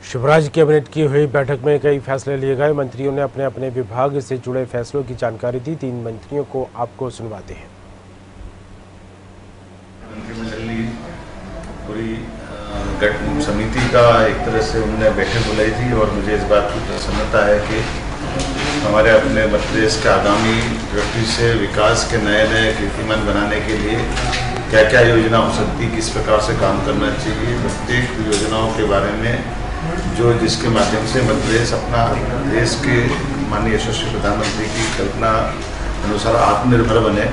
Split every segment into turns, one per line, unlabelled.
Shivraj cabinet की हुई बैठक में कई फैसले लिए गए। मंत्रियों ने अपने अपने विभाग से जुड़े फैसलों की जानकारी दी। 3 मंत्रियों को आपको सुनवाते हैं।
मंत्रिमंडल पूरी समिति का एक तरह से उन्होंने बैठक बुलाई थी और मुझे इस बात की प्रसन्नता है कि हमारे अपने मध्य प्रदेश के आगामी दृष्टि से विकास के नए नए कीर्तिमान बनाने के लिए क्या क्या योजना हो सकती, किस प्रकार से काम करना चाहिए, प्रत्येक योजनाओं के बारे में जिसके माध्यम से मध्य प्रदेश अपना देश के माननीय यशस्वी प्रधानमंत्री की कल्पना अनुसार आत्मनिर्भर बने।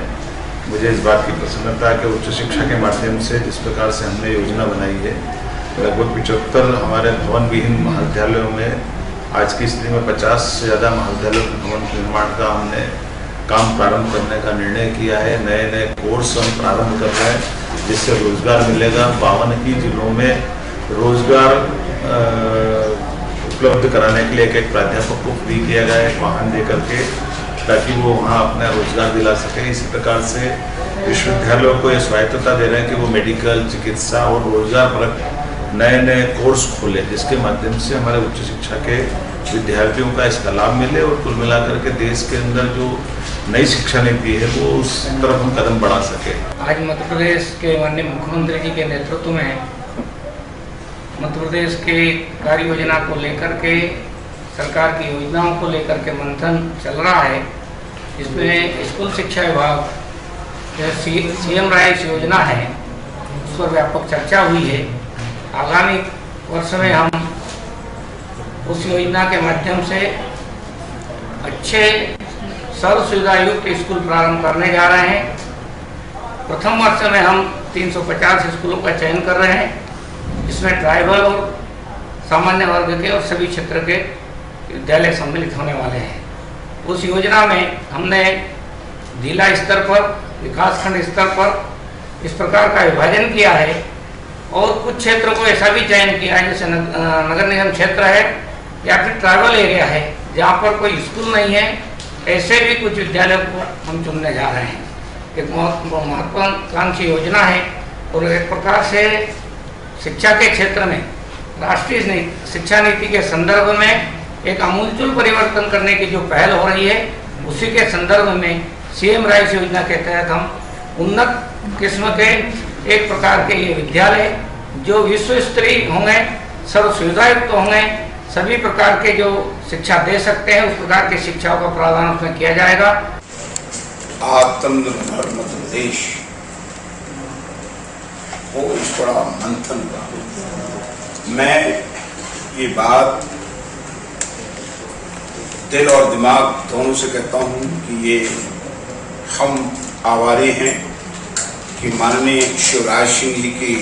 मुझे इस बात की प्रसन्नता है कि उच्च शिक्षा के माध्यम से जिस प्रकार से हमने योजना बनाई है, लगभग 75 हमारे भवन विहीन महाविद्यालयों में आज की स्थिति में 50 से ज़्यादा महाविद्यालयों के भवन निर्माण का हमने काम प्रारंभ करने का निर्णय किया है। नए नए कोर्स हम प्रारंभ कर रहे हैं जिससे रोजगार मिलेगा। 52 ही जिलों में रोजगार उपलब्ध कराने के लिए एक प्राध्यापक को फ्री किया गया है वाहन दे करके, ताकि वो वहाँ अपना रोजगार दिला सके। इसी प्रकार से विश्वविद्यालयों को ये स्वायत्तता दे रहे हैं कि वो मेडिकल, चिकित्सा और रोजगार परक नए नए कोर्स खोले, जिसके माध्यम से हमारे उच्च शिक्षा के विद्यार्थियों का इसका लाभ मिले और कुल मिलाकर के देश के अंदर जो नई शिक्षा नीति है वो उस तरफ हम कदम बढ़ा सके।
आज मध्य प्रदेश के माननीय मुख्यमंत्री जी के नेतृत्व में मध्य प्रदेश के कार्य योजना को लेकर के, सरकार की योजनाओं को लेकर के मंथन चल रहा है। इसमें स्कूल शिक्षा विभाग सीएम राइस योजना है, उस पर व्यापक चर्चा हुई है। आगामी वर्ष में हम उस योजना के माध्यम से अच्छे सर्व सुविधा युक्त स्कूल प्रारंभ करने जा रहे हैं। प्रथम वर्ष में हम 350 स्कूलों का चयन कर रहे हैं, जिसमें ट्राइबल और सामान्य वर्ग के और सभी क्षेत्र के विद्यालय सम्मिलित होने वाले हैं। उस योजना में हमने जिला स्तर पर, विकासखंड स्तर पर इस प्रकार का विभाजन किया है और कुछ क्षेत्रों को ऐसा भी चयन किया है, जैसे नगर निगम क्षेत्र है या फिर ट्राइबल एरिया है जहाँ पर कोई स्कूल नहीं है, ऐसे भी कुछ विद्यालयों को हम चुनने जा रहे हैं। एक महत्वाकांक्षी योजना है और एक प्रकार से शिक्षा के क्षेत्र में राष्ट्रीय शिक्षा नीति के संदर्भ में एक आमूलचूल परिवर्तन करने की जो पहल हो रही है, उसी के संदर्भ में सीएम राइस योजना के तहत हम उन्नत किस्म के एक प्रकार के ये विद्यालय जो विश्व स्तरीय होंगे, सर्व सुविधायुक्त होंगे, सभी प्रकार के जो शिक्षा दे सकते हैं उस प्रकार की शिक्षाओं का प्रावधान उसमें किया जाएगा।
आत्मनिर्भर मध्य प्रदेश वो इस बड़ा मंथन हुआ। मैं ये बात दिल और दिमाग दोनों से कहता हूँ कि ये हम आवारे हैं कि माननीय शिवराज सिंह जी की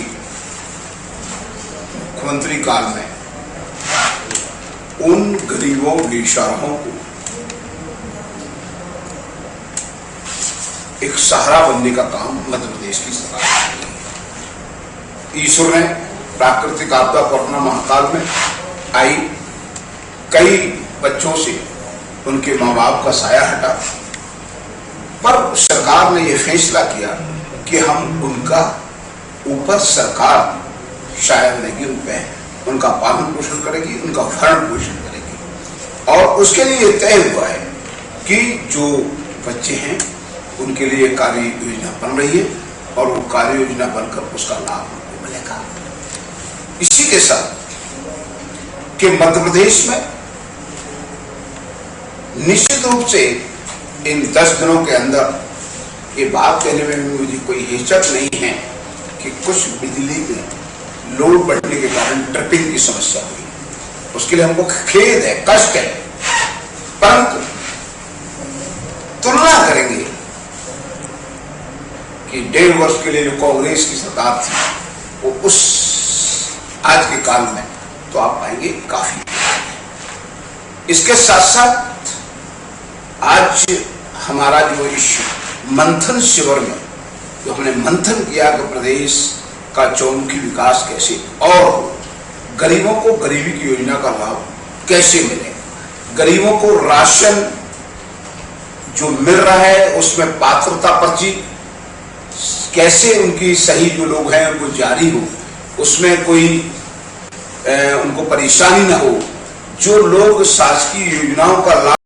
मुख्यमंत्री काल में उन गरीबों बेसहारों को एक सहारा बनने का काम मध्य प्रदेश की सरकार ने किया। ईश्वर ने प्राकृतिक आपदा कोरोना महाकाल में आई, कई बच्चों से उनके माँ बाप का साया हटा, पर सरकार ने यह फैसला किया कि हम उनका ऊपर सरकार शायद नहीं उनपे उनका पालन पोषण करेगी, उनका भरण पोषण करेगी। और उसके लिए तय हुआ है कि जो बच्चे हैं उनके लिए कार्य योजना बन रही है और वो कार्य योजना बनकर उसका लाभ उनको मिलेगा। इसी के साथ कि मध्य प्रदेश में निश्चित रूप से इन 10 दिनों के अंदर ये बात कहने में मुझे कोई हिचक नहीं है कि कुछ बिजली में लोड बढ़ने के कारण ट्रिपिंग की समस्या हुई, उसके लिए हमको खेद है, कष्ट है, परंतु तुलना करेंगे कि 1.5 वर्ष के लिए जो कांग्रेस की सरकार थी वो उस आज के काल में तो आप पाएंगे काफी। इसके साथ साथ आज हमारा जो इस मंथन शिविर में जो हमने मंथन किया कि प्रदेश का चौमुखी विकास कैसे और गरीबों को गरीबी की योजना का लाभ कैसे मिले, गरीबों को राशन जो मिल रहा है उसमें पात्रता पर्ची कैसे उनकी सही जो लोग हैं उनको जारी हो, उसमें कोई उनको परेशानी न हो, जो लोग शासकीय योजनाओं का लाभ